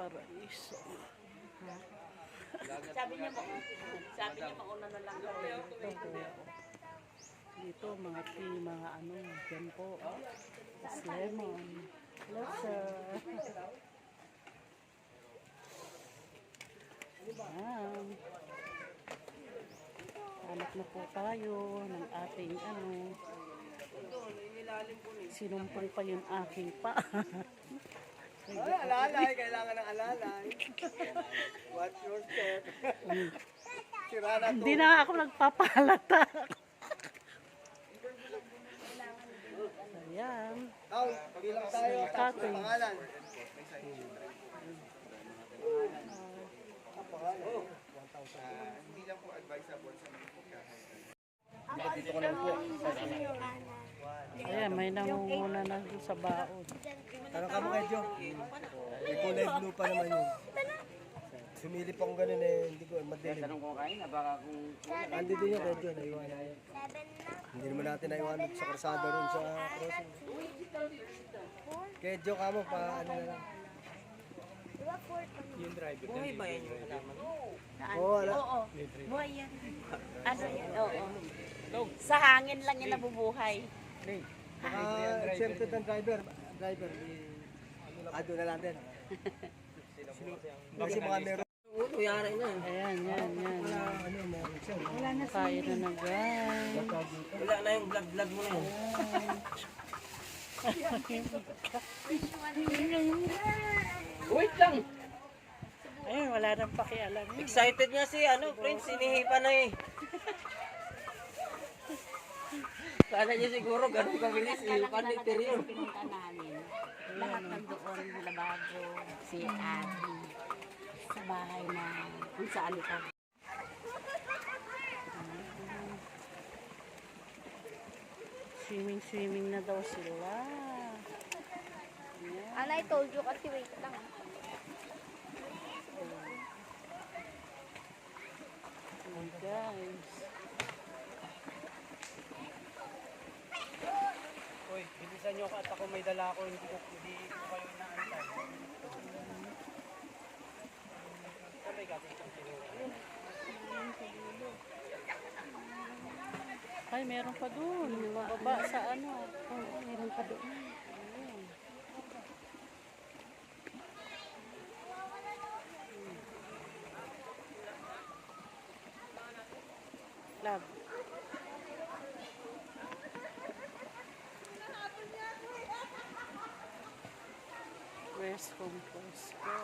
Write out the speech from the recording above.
Paraiso. Sabi niya mauna na lang daw. Dito mga tea, mga ano, dyan po. Tapos lemon. Hello, sir. Ayan. Hanap na po tayo ng ating ano. Sinumpong pa yung aking pa. Ay, alalay. Kailangan ng alalay. Watch your step. Sira na to. Hindi na ako nagpapalata. Ayan. Now, bilang tayo. Tapos Cutting. pangalan. Hindi lang po advisable sa mga pagkain. Dito ko lang po. Ayan, may nangunguna na doon sa baon. Ano ka mo kay Jo? May kulay blue pa naman yun. Sumilip akong ganun eh. Hindi ko madilim. Tanong ko kain na baka kung Andi din yung kay Jo. Naiwanan. Hindi naman natin naiwanan sa karsada ron sa crossing. Kay Jo ka mo pa ano na lang. Buhay ba yan yung halaman? Oo, wala. Oo. Buhay yan. Ano yan? Oo. Sa hangin lang yan nabubuhay. Siyempre ng driver. Ado na lang din. Kasi mga meron. Ulo, yari na. Ayan, yan, yan. Ano, meron siya. Kain na na guys. Wala na yung vlog mo na yun. Wait lang! Ayun, wala nang pakialam. Excited nga si Prince, sinihipa na eh. Kala niya siguro ganun kabilis, hihipan na interior. Pinunta namin. Lahat nandoon, lababo, CR, sa bahay na kung saan ito. Swimming na daw sila. And I told you kasi wait lang. Ayan guys. Uy, bilisan nyo at ako may dala ako. Hindi ko kayo inaantay. Sabay ka, isang tinuro. Ay, meron pa doon. Baba sa ano. Oo, meron pa doon. Love. Where's home? Let's go.